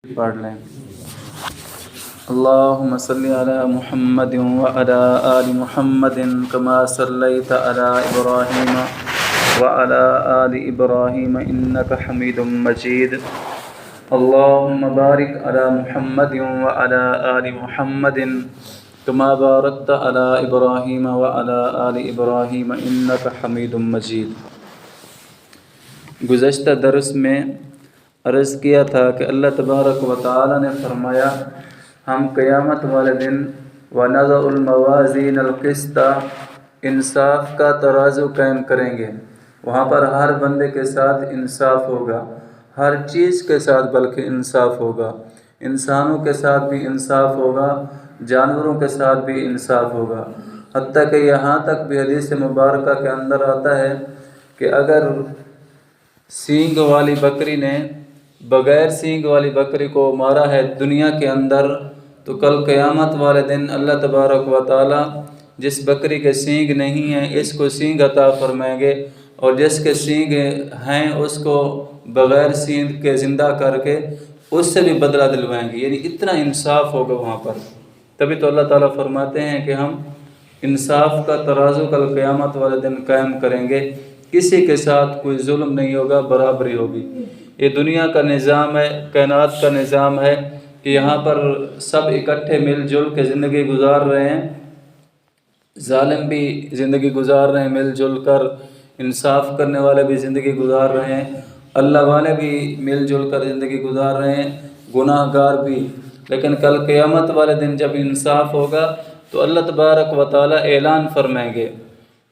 پڑھ لیں۔ اللہم صلی علی محمد وعلی آل محمد کما صلیت علی ابراہیم وعلی آل ابراہیم انک حمید مجید۔ اللہم بارک علی محمد وعلی آل محمد کما بارکت علی ابراہیم وعلی آل ابراہیم انک حمید مجید۔ گزشتہ درس میں عرض کیا تھا کہ اللہ تبارک و تعالی نے فرمایا ہم قیامت والے دن وَنَضَعُ الْمَوَازِينَ الْقِسْطَ انصاف کا ترازو قائم کریں گے۔ وہاں پر ہر بندے کے ساتھ انصاف ہوگا، ہر چیز کے ساتھ بلکہ انصاف ہوگا، انسانوں کے ساتھ بھی انصاف ہوگا، جانوروں کے ساتھ بھی انصاف ہوگا، حتیٰ کہ یہاں تک بھی حدیث مبارکہ کے اندر آتا ہے کہ اگر سینگ والی بکری نے بغیر سینگ والی بکری کو مارا ہے دنیا کے اندر، تو کل قیامت والے دن اللہ تبارک و تعالی جس بکری کے سینگ نہیں ہیں اس کو سینگ عطا فرمائیں گے، اور جس کے سینگ ہیں اس کو بغیر سینگ کے زندہ کر کے اس سے بھی بدلہ دلوائیں گے۔ یعنی اتنا انصاف ہوگا وہاں پر۔ تبھی تو اللہ تعالیٰ فرماتے ہیں کہ ہم انصاف کا ترازو کل قیامت والے دن قائم کریں گے، کسی کے ساتھ کوئی ظلم نہیں ہوگا، برابری ہوگی۔ یہ دنیا کا نظام ہے، کائنات کا نظام ہے کہ یہاں پر سب اکٹھے مل جل کے زندگی گزار رہے ہیں، ظالم بھی زندگی گزار رہے ہیں مل جل کر، انصاف کرنے والے بھی زندگی گزار رہے ہیں، اللہ والے بھی مل جل کر زندگی گزار رہے ہیں، گناہ گار بھی۔ لیکن کل قیامت والے دن جب انصاف ہوگا تو اللہ تبارک و تعالی اعلان فرمائیں گے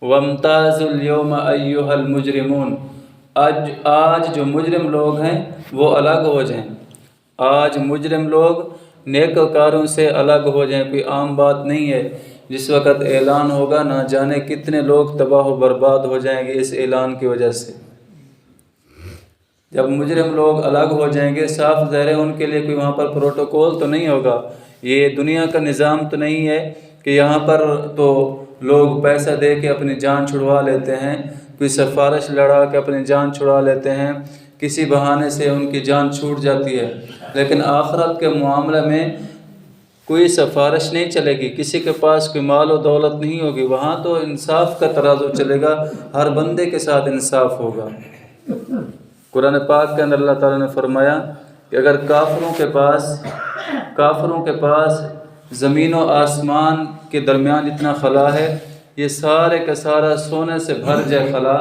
وَامْتَازُوا الْيَوْمَ أَيُّهَا الْمُجْرِمُونَ، آج جو مجرم لوگ ہیں وہ الگ ہو جائیں، آج مجرم لوگ نیکوکاروں سے الگ ہو جائیں۔ کوئی عام بات نہیں ہے، جس وقت اعلان ہوگا نہ جانے کتنے لوگ تباہ و برباد ہو جائیں گے اس اعلان کی وجہ سے۔ جب مجرم لوگ الگ ہو جائیں گے، صاف ظاہر ہے ان کے لیے کوئی وہاں پر پروٹوکول تو نہیں ہوگا، یہ دنیا کا نظام تو نہیں ہے کہ یہاں پر تو لوگ پیسہ دے کے اپنی جان چھڑوا لیتے ہیں، کوئی سفارش لڑا کے اپنی جان چھڑوا لیتے ہیں، کسی بہانے سے ان کی جان چھوٹ جاتی ہے۔ لیکن آخرت کے معاملے میں کوئی سفارش نہیں چلے گی، کسی کے پاس کوئی مال و دولت نہیں ہوگی، وہاں تو انصاف کا ترازو چلے گا، ہر بندے کے ساتھ انصاف ہوگا۔ قرآن پاک کے اندر اللہ تعالیٰ نے فرمایا کہ اگر کافروں کے پاس زمین و آسمان کے درمیان جتنا خلا ہے، یہ سارے کا سارا سونے سے بھر جائے خلا،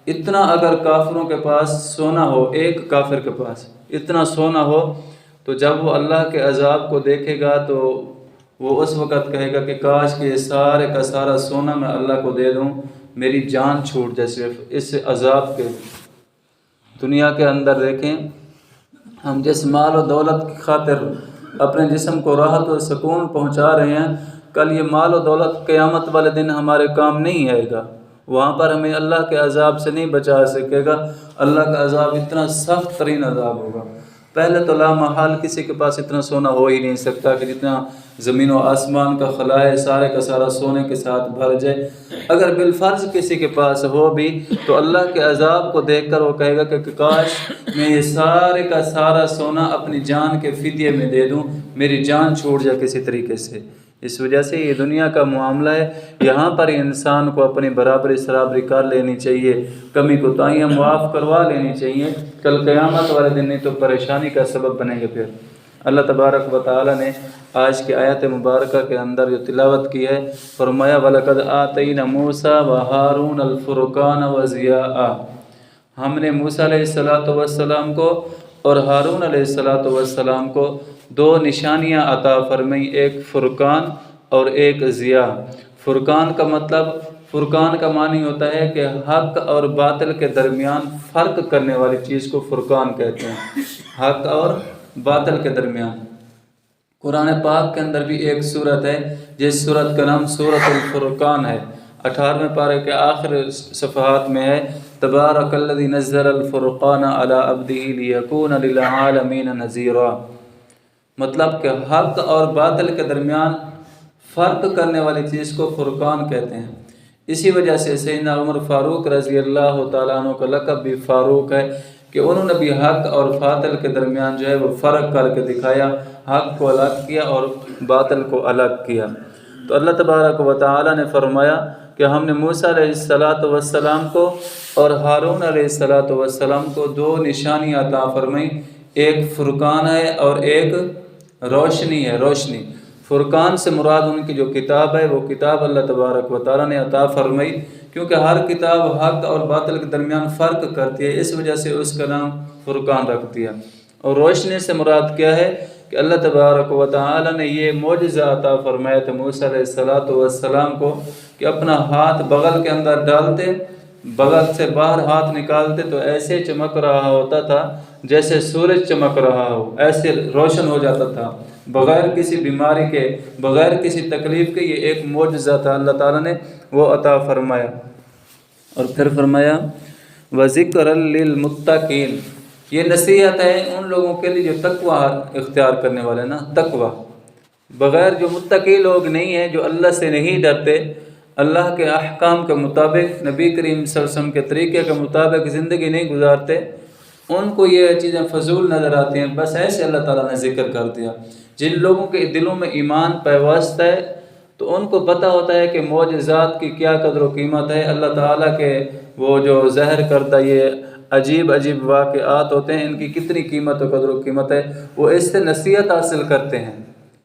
اتنا اگر کافروں کے پاس سونا ہو، ایک کافر کے پاس اتنا سونا ہو، تو جب وہ اللہ کے عذاب کو دیکھے گا تو وہ اس وقت کہے گا کہ کاش کہ یہ سارے کا سارا سونا میں اللہ کو دے دوں، میری جان چھوٹ جائے صرف اس عذاب کے۔ دنیا کے اندر دیکھیں ہم جس مال و دولت کی خاطر اپنے جسم کو راحت و سکون پہنچا رہے ہیں، کل یہ مال و دولت قیامت والے دن ہمارے کام نہیں آئے گا، وہاں پر ہمیں اللہ کے عذاب سے نہیں بچا سکے گا۔ اللہ کا عذاب اتنا سخت ترین عذاب ہوگا۔ پہلے تو لامحال کسی کے پاس اتنا سونا ہو ہی نہیں سکتا کہ جتنا زمین و آسمان کا خلا ہے سارے کا سارا سونے کے ساتھ بھر جائے۔ اگر بالفرض کسی کے پاس ہو بھی تو اللہ کے عذاب کو دیکھ کر وہ کہے گا کہ کاش میں یہ سارے کا سارا سونا اپنی جان کے فدیے میں دے دوں، میری جان چھوٹ جائے کسی طریقے سے۔ اس وجہ سے یہ دنیا کا معاملہ ہے، یہاں پر انسان کو اپنی برابری سرابری کر لینی چاہیے، کمی کوتاہیاں معاف کروا لینی چاہیے، کل قیامت والے دن نہیں تو پریشانی کا سبب بنے گا۔ پھر اللہ تبارک و تعالی نے آج کی آیت مبارکہ کے اندر جو تلاوت کی ہے فرمایا وَلَقَدْ آتَيْنَا مُوسَىٰ وَهَارُونَ الْفُرْقَانَ وَضِيَاءً، ہم نے موسیٰ علیہ السلام کو اور ہارون علیہ السلام کو دو نشانیاں عطا فرمائی، ایک فرقان اور ایک ضیاء۔ فرقان کا معنی ہوتا ہے کہ حق اور باطل کے درمیان فرق کرنے والی چیز کو فرقان کہتے ہیں، حق اور باطل کے درمیان۔ قرآن پاک کے اندر بھی ایک سورت ہے جس سورت کا نام سورۃ الفرقان ہے، 18ویں پارے کے آخر صفحات میں ہے تبارک الذی نزل الفرقان علی عبدہ لیکون للعالمین نذیرا۔ مطلب کہ حق اور باطل کے درمیان فرق کرنے والی چیز کو فرقان کہتے ہیں۔ اسی وجہ سے سیدنا عمر فاروق رضی اللہ تعالیٰ عنہ کا لقب بھی فاروق ہے، کہ انہوں نے بھی حق اور باطل کے درمیان جو ہے وہ فرق کر کے دکھایا، حق کو الگ کیا اور باطل کو الگ کیا۔ تو اللہ تبارک و تعالی نے فرمایا کہ ہم نے موسیٰ علیہ السلام کو اور ہارون علیہ السلام کو دو نشانیاں عطا فرمائیں، ایک فرقان ہے اور ایک روشنی ہے۔ روشنی فرقان سے مراد ان کی جو کتاب ہے وہ کتاب اللہ تبارک و تعالیٰ نے عطا فرمائی، کیونکہ ہر کتاب حق اور باطل کے درمیان فرق کرتی ہے، اس وجہ سے اس کا نام فرقان رکھ دیا۔ اور روشنی سے مراد کیا ہے کہ اللہ تبارک و تعالیٰ نے یہ معجزہ عطا فرمایا تھا موسیٰ علیہ السلام کو کہ اپنا ہاتھ بغل کے اندر ڈالتے، بغل سے باہر ہاتھ نکالتے تو ایسے چمک رہا ہوتا تھا جیسے سورج چمک رہا ہو، ایسے روشن ہو جاتا تھا بغیر کسی بیماری کے، بغیر کسی تکلیف کے۔ یہ ایک معجزہ تھا اللہ تعالیٰ نے وہ عطا فرمایا۔ اور پھر فرمایا وَذِكْرًا لِّلْمُتَّقِينَ، یہ نصیحت ہے ان لوگوں کے لیے جو تقوی اختیار کرنے والے نا، تقوی۔ بغیر جو متقی لوگ نہیں ہیں، جو اللہ سے نہیں ڈرتے، اللہ کے احکام کے مطابق، نبی کریم صلی اللہ علیہ وسلم کے طریقے کے مطابق زندگی نہیں گزارتے، ان کو یہ چیزیں فضول نظر آتی ہیں، بس ایسے اللہ تعالیٰ نے ذکر کر دیا۔ جن لوگوں کے دلوں میں ایمان پیوست ہے تو ان کو پتہ ہوتا ہے کہ معجزات کی کیا قدر و قیمت ہے، اللہ تعالیٰ کے وہ جو ظاہر کردہ یہ عجیب عجیب واقعات ہوتے ہیں، ان کی کتنی قیمت و قدر و قیمت ہے، وہ اس سے نصیحت حاصل کرتے ہیں۔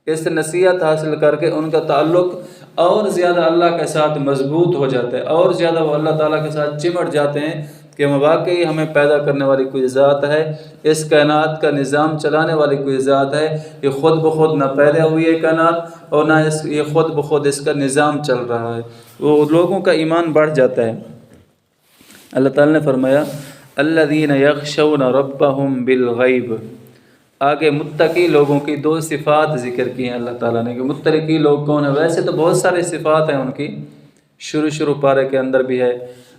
اس سے نصیحت حاصل کر کے ان کا تعلق اور زیادہ اللہ کے ساتھ مضبوط ہو جاتا ہے، اور زیادہ وہ اللہ تعالیٰ کے ساتھ چمٹ جاتے ہیں کہ واقعی ہمیں پیدا کرنے والی کوئی ذات ہے، اس کائنات کا نظام چلانے والی کوئی ذات ہے، یہ خود بخود نہ پیدا ہوئی ہے کائنات اور نہ یہ خود بخود اس کا نظام چل رہا ہے، وہ لوگوں کا ایمان بڑھ جاتا ہے۔ اللہ تعالیٰ نے فرمایا الذین یخشون ربہم بالغیب، آگے متقی لوگوں کی دو صفات ذکر کی ہیں اللہ تعالیٰ نے کہ متقی لوگ کون ہیں۔ ویسے تو بہت سارے صفات ہیں ان کی، شروع پارے کے اندر بھی ہے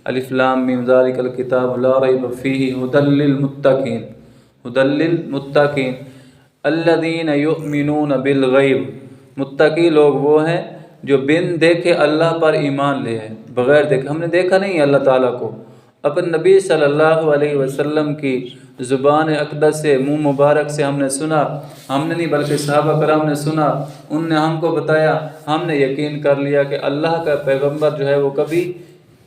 الف لام میم ذالک الکتاب لا ریب فیہ ھدی للمتقین، ھدی للمتقین الذین یؤمنون بالغیب، متقی لوگ وہ ہیں جو بن دیکھے اللہ پر ایمان لے ہیں، بغیر دیکھے، ہم نے دیکھا نہیں اللہ تعالیٰ کو، اپنے نبی صلی اللہ علیہ وسلم کی زبان اقدس سے، منہ مبارک سے ہم نے سنا، ہم نے نہیں بلکہ صحابہ کرام نے سنا، ان نے ہم کو بتایا، ہم نے یقین کر لیا کہ اللہ کا پیغمبر جو ہے وہ کبھی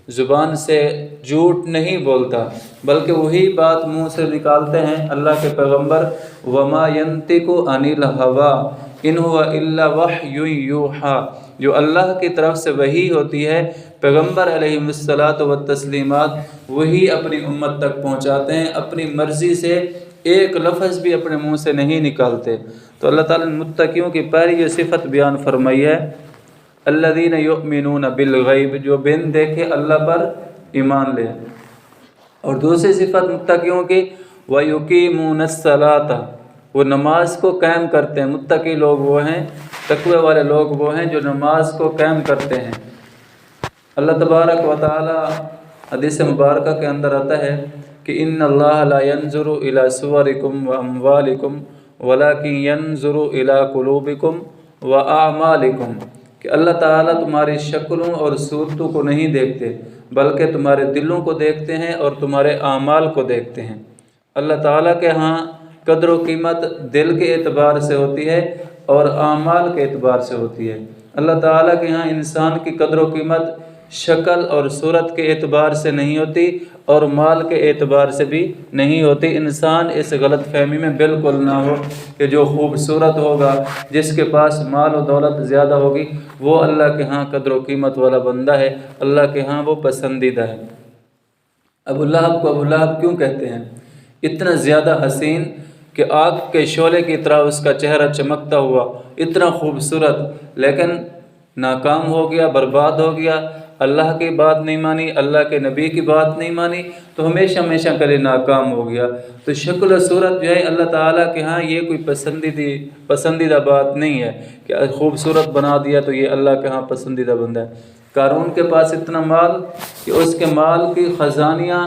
زبان سے جھوٹ نہیں بولتا، بلکہ وہی بات منہ سے نکالتے ہیں اللہ کے پیغمبر، وما ينطق عن الهوى ان هو الا وحی یوحی، جو اللہ کی طرف سے وحی ہوتی ہے، پیغمبر علیہ الصلاۃ والتسلیمات وہی اپنی امت تک پہنچاتے ہیں، اپنی مرضی سے ایک لفظ بھی اپنے منہ سے نہیں نکالتے۔ تو اللہ تعالیٰ نے متقیوں کی پہلی یہ صفت بیان فرمائی ہے الذین یؤمنون بالغیب، جو بن دیکھے اللہ پر ایمان لے۔ اور دوسری صفت متقیوں کی وَيُقِيمُونَ الصَّلَاةَ، وہ نماز کو قائم کرتے ہیں۔ متقی لوگ وہ ہیں، تقوی والے لوگ وہ ہیں جو نماز کو قائم کرتے ہیں۔ اللہ تبارک و تعالی حدیث مبارکہ کے اندر آتا ہے کہ ان اللہ لا ينظر الى صورکم واموالکم ولکن ينظر الى قلوبکم واعمالکم، کہ اللہ تعالیٰ تمہاری شکلوں اور صورتوں کو نہیں دیکھتے بلکہ تمہارے دلوں کو دیکھتے ہیں اور تمہارے اعمال کو دیکھتے ہیں۔ اللہ تعالیٰ کے ہاں قدر و قیمت دل کے اعتبار سے ہوتی ہے اور اعمال کے اعتبار سے ہوتی ہے۔ اللہ تعالیٰ کے ہاں انسان کی قدر و قیمت شکل اور صورت کے اعتبار سے نہیں ہوتی اور مال کے اعتبار سے بھی نہیں ہوتی۔ انسان اس غلط فہمی میں بالکل نہ ہو کہ جو خوبصورت ہوگا، جس کے پاس مال و دولت زیادہ ہوگی، وہ اللہ کے ہاں قدر و قیمت والا بندہ ہے، اللہ کے ہاں وہ پسندیدہ ہے۔ ابو لہب کو ابو لہب کیوں کہتے ہیں؟ اتنا زیادہ حسین کہ آگ کے شعلے کی طرح اس کا چہرہ چمکتا ہوا، اتنا خوبصورت، لیکن ناکام ہو گیا، برباد ہو گیا، اللہ کی بات نہیں مانی، اللہ کے نبی کی بات نہیں مانی، تو ہمیشہ ہمیشہ کے لیے ناکام ہو گیا۔ تو شکل و صورت جو ہے اللہ تعالیٰ کے ہاں یہ کوئی پسندیدہ بات نہیں ہے کہ خوبصورت بنا دیا تو یہ اللہ کے ہاں پسندیدہ بندہ ہے۔ قارون کے پاس اتنا مال کہ اس کے مال کی خزانیاں،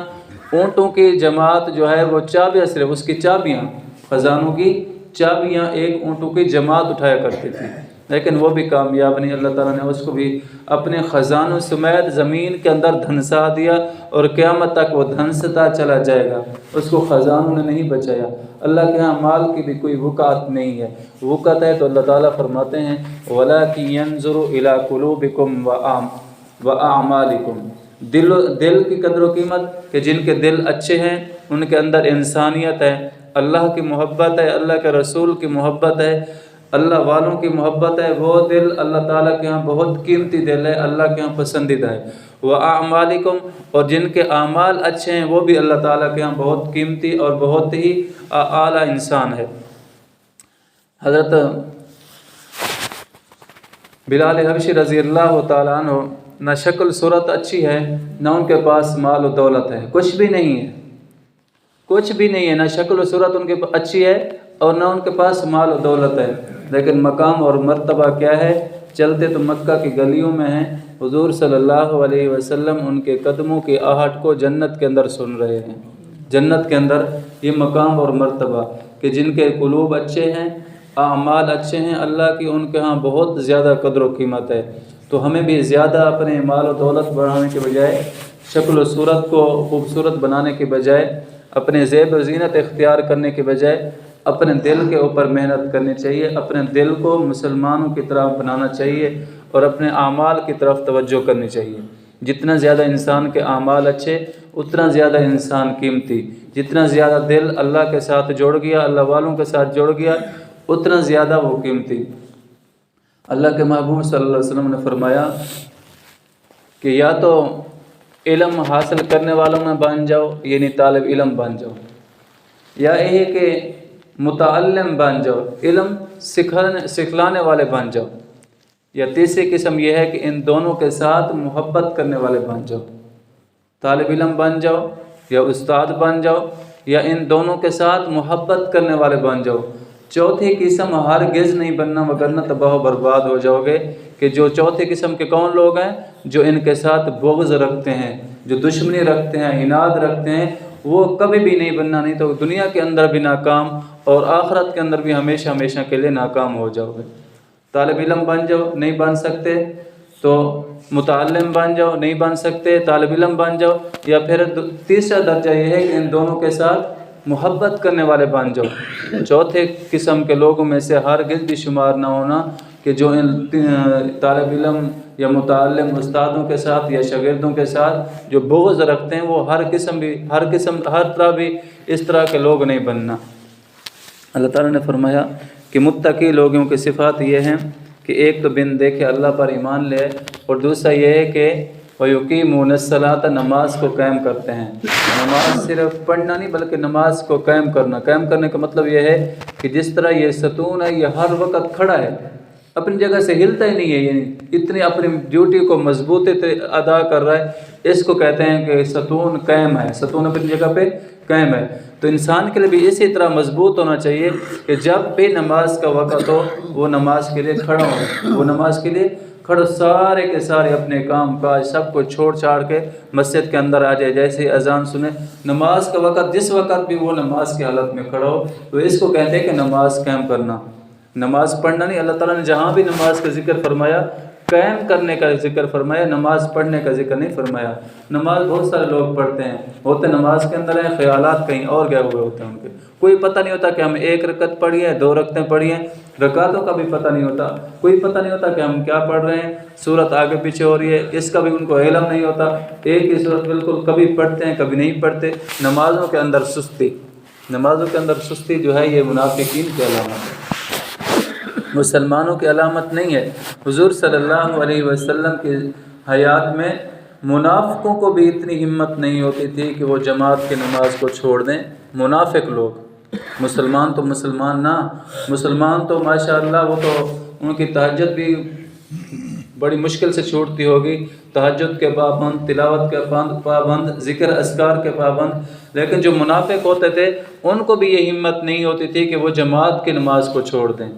اونٹوں کی جماعت جو ہے وہ چابیاں، صرف اس کی چابیاں، خزانوں کی چابیاں ایک اونٹوں کی جماعت اٹھایا کرتی تھی، لیکن وہ بھی کامیاب نہیں، اللہ تعالیٰ نے اس کو بھی اپنے خزانوں سمیت زمین کے اندر دھنسا دیا، اور قیامت تک وہ دھنستا چلا جائے گا، اس کو خزانوں نے نہیں بچایا۔ اللہ کے ہاں مال کی بھی کوئی وقعت نہیں ہے، وقعت ہے تو اللہ تعالیٰ فرماتے ہیں وَلَٰكِن يَنظُرُ إِلَىٰ قُلُوبِكُمْ وَأَعْمَالِكُمْ۔ دل کی قدر و قیمت کہ جن کے دل اچھے ہیں، ان کے اندر انسانیت ہے، اللہ کی محبت ہے، اللہ کے رسول کی محبت ہے، اللہ والوں کی محبت ہے، وہ دل اللہ تعالیٰ کے ہاں بہت قیمتی دل ہے، اللہ کے ہاں پسندیدہ ہے۔ وَأَعْمَالِكُمْ، اور جن کے اعمال اچھے ہیں وہ بھی اللہ تعالیٰ کے ہاں بہت قیمتی اور بہت ہی اعلیٰ انسان ہے۔ حضرت بلال حبشی رضی اللہ تعالیٰ عنہ، نہ شکل صورت اچھی ہے، نہ ان کے پاس مال و دولت ہے، کچھ بھی نہیں ہے، کچھ بھی نہیں ہے، نہ شکل و صورت ان کے اچھی ہے اور نہ ان کے پاس مال و دولت ہے، لیکن مقام اور مرتبہ کیا ہے؟ چلتے تو مکہ کی گلیوں میں ہیں، حضور صلی اللہ علیہ وسلم ان کے قدموں کی آہٹ کو جنت کے اندر سن رہے ہیں۔ جنت کے اندر یہ مقام اور مرتبہ کہ جن کے قلوب اچھے ہیں، اعمال اچھے ہیں، اللہ کی ان کے ہاں بہت زیادہ قدر و قیمت ہے۔ تو ہمیں بھی زیادہ اپنے مال و دولت بڑھانے کے بجائے، شکل و صورت کو خوبصورت بنانے کے بجائے، اپنے زیب و زینت اختیار کرنے کے بجائے اپنے دل کے اوپر محنت کرنی چاہیے، اپنے دل کو مسلمانوں کی طرف بنانا چاہیے اور اپنے اعمال کی طرف توجہ کرنی چاہیے۔ جتنا زیادہ انسان کے اعمال اچھے، اتنا زیادہ انسان قیمتی، جتنا زیادہ دل اللہ کے ساتھ جوڑ گیا، اللہ والوں کے ساتھ جوڑ گیا، اتنا زیادہ وہ قیمتی۔ اللہ کے محبوب صلی اللہ علیہ وسلم نے فرمایا کہ یا تو علم حاصل کرنے والوں میں بن جاؤ، یعنی طالب علم بن جاؤ، یا یہ کہ متعلم بن جاؤ، علم سکھلانے والے بن جاؤ، یا تیسری قسم یہ ہے کہ ان دونوں کے ساتھ محبت کرنے والے بن جاؤ، طالب علم بن جاؤ یا استاد بن جاؤ، یا ان دونوں کے ساتھ محبت کرنے والے بن جاؤ۔ چوتھی قسم ہرگز نہیں بننا، وگرنہ تباہ و برباد ہو جاؤ گے۔ کہ جو چوتھی قسم کے کون لوگ ہیں؟ جو ان کے ساتھ بغض رکھتے ہیں، جو دشمنی رکھتے ہیں، عناد رکھتے ہیں، وہ کبھی بھی نہیں بننا، نہیں تو دنیا کے اندر بھی ناکام اور آخرت کے اندر بھی ہمیشہ ہمیشہ کے لیے ناکام ہو جاؤ گے۔ طالب علم بن جاؤ، نہیں بن سکتے تو متعلم بن جاؤ، نہیں بن سکتے طالب علم بن جاؤ، یا پھر تیسرا درجہ یہ ہے کہ ان دونوں کے ساتھ محبت کرنے والے بن جاؤ۔ چوتھے قسم کے لوگوں میں سے ہرگز بھی شمار نہ ہونا کہ جو ان طالب علم یا متعلم استادوں کے ساتھ یا شاگردوں کے ساتھ جو بغض رکھتے ہیں، وہ ہر طرح بھی اس طرح کے لوگ نہیں بننا۔ اللہ تعالیٰ نے فرمایا کہ متقی لوگوں کی صفات یہ ہیں کہ ایک تو بن دیکھے اللہ پر ایمان لے، اور دوسرا یہ ہے کہ وَيُقِيمُونَ الصَّلَاةَ، نماز کو قائم کرتے ہیں۔ نماز صرف پڑھنا نہیں بلکہ نماز کو قائم کرنا۔ قائم کرنے کا مطلب یہ ہے کہ جس طرح یہ ستون ہے، یہ ہر وقت کھڑا ہے، اپنی جگہ سے ہلتا ہی نہیں ہے، یعنی اتنی اپنی ڈیوٹی کو مضبوطی سے ادا کر رہا ہے، اس کو کہتے ہیں کہ ستون قائم ہے، ستون اپنی جگہ پہ قائم ہے۔ تو انسان کے لیے بھی اسی طرح مضبوط ہونا چاہیے کہ جب بھی نماز کا وقت ہو وہ نماز کے لیے کھڑا ہو، وہ نماز کے لیے کھڑا، سارے کے سارے اپنے کام کاج سب کو چھوڑ چھاڑ کے مسجد کے اندر آ جائے، جیسے اذان سنے نماز کا وقت، جس وقت بھی وہ نماز کی حالت میں کھڑا ہو، تو اس کو کہتے ہیں کہ نماز قائم کرنا۔ نماز پڑھنا نہیں، اللہ تعالیٰ نے جہاں بھی نماز کا ذکر فرمایا قائم کرنے کا ذکر فرمایا، نماز پڑھنے کا ذکر نہیں فرمایا۔ نماز بہت سارے لوگ پڑھتے ہیں، ہوتے نماز کے اندر ہیں، خیالات کہیں اور گئے ہوئے ہوتے ہیں ان کے، کوئی پتہ نہیں ہوتا کہ ہم 1 رکعت پڑھی ہے، 2 رکعتیں پڑھی ہیں، رکعتوں کا بھی پتہ نہیں ہوتا، کوئی پتہ نہیں ہوتا کہ ہم کیا پڑھ رہے ہیں، سورت آگے پیچھے ہو رہی ہے، اس کا بھی ان کو علم نہیں ہوتا، ایک ہی سورت بالکل کبھی پڑھتے ہیں کبھی نہیں پڑھتے۔ نمازوں کے اندر سستی، نمازوں کے اندر سستی جو ہے یہ منافقین کی علامت ہے، مسلمانوں کی علامت نہیں ہے۔ حضور صلی اللہ علیہ وسلم کی حیات میں منافقوں کو بھی اتنی ہمت نہیں ہوتی تھی کہ وہ جماعت کی نماز کو چھوڑ دیں۔ منافق لوگ، مسلمان تو مسلمان نہ، مسلمان تو ماشاءاللہ وہ تو ان کی تہجد بھی بڑی مشکل سے چھوٹتی ہوگی، تہجد کے پابند، تلاوت کے پابند، ذکر اذکار کے پابند، لیکن جو منافق ہوتے تھے ان کو بھی یہ ہمت نہیں ہوتی تھی کہ وہ جماعت کی نماز کو چھوڑ دیں۔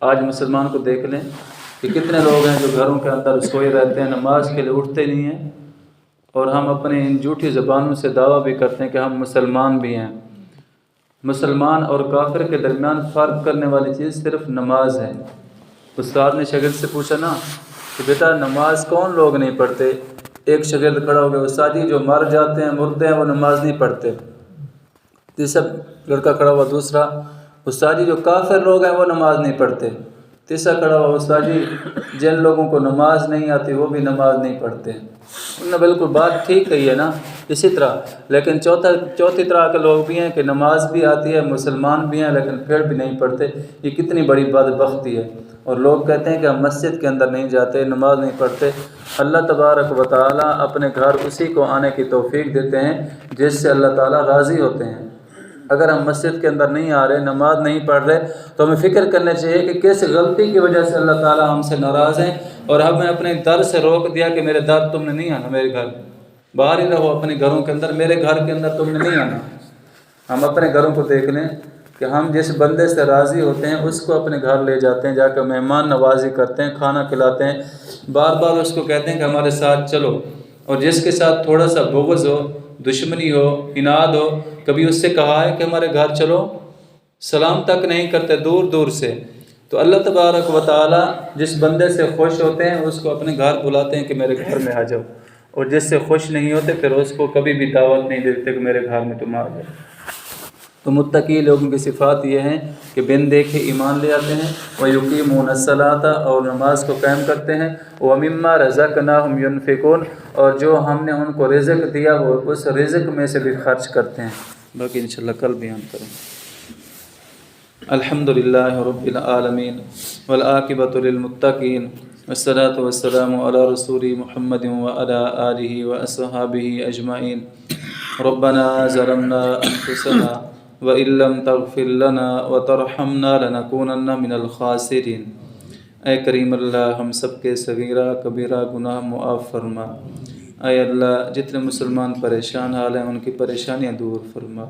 آج مسلمان کو دیکھ لیں کہ کتنے لوگ ہیں جو گھروں کے اندر سوئے رہتے ہیں، نماز کے لیے اٹھتے نہیں ہیں، اور ہم اپنی ان جھوٹی زبانوں سے دعویٰ بھی کرتے ہیں کہ ہم مسلمان بھی ہیں۔ مسلمان اور کافر کے درمیان فرق کرنے والی چیز صرف نماز ہے۔ استاد نے شاگرد سے پوچھا نا کہ بیٹا نماز کون لوگ نہیں پڑھتے؟ ایک شاگرد کھڑا ہو گیا، استاد جی جو مر جاتے ہیں مردے ہیں وہ نماز نہیں پڑھتے۔ تیسرا لڑکا کھڑا ہوا، دوسرا، استاد جی جو کافر لوگ ہیں وہ نماز نہیں پڑھتے۔ تیسرا کھڑا ہوا، استاد جی جن لوگوں کو نماز نہیں آتی وہ بھی نماز نہیں پڑھتے۔ انہوں نے بالکل بات ٹھیک کہی ہے نا۔ اسی طرح لیکن چوتھی طرح کے لوگ بھی ہیں کہ نماز بھی آتی ہے، مسلمان بھی ہیں لیکن پھر بھی نہیں پڑھتے۔ یہ کتنی بڑی بدبختی ہے۔ اور لوگ کہتے ہیں کہ ہم مسجد کے اندر نہیں جاتے، نماز نہیں پڑھتے۔ اللہ تبارک و تعالیٰ اپنے گھر اسی کو آنے کی توفیق دیتے ہیں جس سے اللہ تعالیٰ راضی ہوتے ہیں۔ اگر ہم مسجد کے اندر نہیں آ رہے، نماز نہیں پڑھ رہے، تو ہمیں فکر کرنا چاہیے کہ کس غلطی کی وجہ سے اللہ تعالیٰ ہم سے ناراض ہیں اور ہمیں اپنے در سے روک دیا کہ میرے در تم نے نہیں آنا، میرے گھر باہر ہی رہو اپنے گھروں کے اندر، میرے گھر کے اندر تم نے نہیں آنا۔ ہم اپنے گھروں کو دیکھ لیں کہ ہم جس بندے سے راضی ہوتے ہیں اس کو اپنے گھر لے جاتے ہیں، جا کر مہمان نوازی کرتے ہیں، کھانا کھلاتے ہیں، بار بار اس کو کہتے ہیں کہ ہمارے ساتھ چلو۔ اور جس کے ساتھ تھوڑا سا بغض ہو، دشمنی ہو، اناد ہو، کبھی اس سے کہا ہے کہ ہمارے گھر چلو، سلام تک نہیں کرتے دور دور سے۔ تو اللہ تبارک و تعالیٰ جس بندے سے خوش ہوتے ہیں اس کو اپنے گھر بلاتے ہیں کہ میرے گھر میں آ جاؤ، اور جس سے خوش نہیں ہوتے پھر اس کو کبھی بھی دعوت نہیں دیتے کہ میرے گھر میں تم آ جاؤ۔ تو متقی لوگوں کی صفات یہ ہیں کہ بن دیکھے ایمان لے آتے ہیں، وَيُقِيمُونَ الصَّلَاةَ اور نماز کو قائم کرتے ہیں، وَمِمَّا رَزَقْنَاهُمْ يُنْفِقُونَ اور جو ہم نے ان کو رزق دیا وہ اس رزق میں سے بھی خرچ کرتے ہیں۔ باقی انشاءاللہ کل بیان کریں۔ الحمدللہ رب العالمین والعاقبۃ للمتقین والصلاة والسلام علی رسول محمد وعلی آلہ واصحابہ اجمعین۔ ربنا ظلمنا انفسنا وَإِن لَّمْ تَغْفِرْ لَنَا وَتَرْحَمْنَا لَنَكُونَنَّ مِنَ الْخَاسِرِينَ۔ اے کریم اللہ ہم سب کے صغیرہ کبیرہ گناہ معاف فرما۔ اے اللہ جتنے مسلمان پریشان حال ہیں ان کی پریشانیاں دور فرما،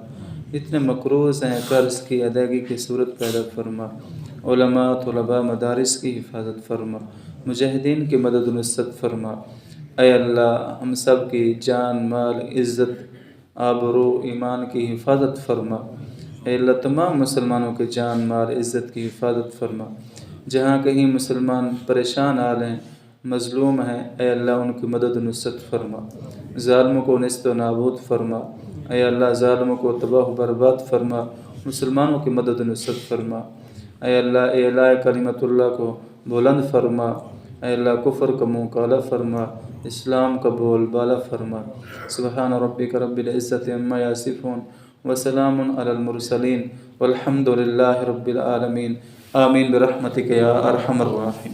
جتنے مقروض ہیں قرض کی ادائیگی کی صورت پیدا فرما، علماء طلباء مدارس کی حفاظت فرما، مجاہدین کی مدد و نصرت فرما۔ اے اللہ ہم سب کی جان مال عزت آبرو ایمان کی حفاظت فرما۔ اے اللہ تمام مسلمانوں کے جان مال عزت کی حفاظت فرما۔ جہاں کہیں مسلمان پریشان حال ہیں، مظلوم ہیں، اے اللہ ان کی مدد و نصرت فرما، ظالموں کو نیست و نابود فرما۔ اے اللہ ظالموں کو تباہ و برباد فرما، مسلمانوں کی مدد و نصرت فرما۔ اے اللہ اعلاء کلمت اللہ کو بلند فرما۔ اے اللہ کفر کا منہ کالا فرما، اسلام کا بول بالا فرما۔ سبحان ربک رب العزت عما یصفون وسلام علی المرسلین والحمد للہ رب العالمین۔ آمین برحمتک یا ارحم الراحمین۔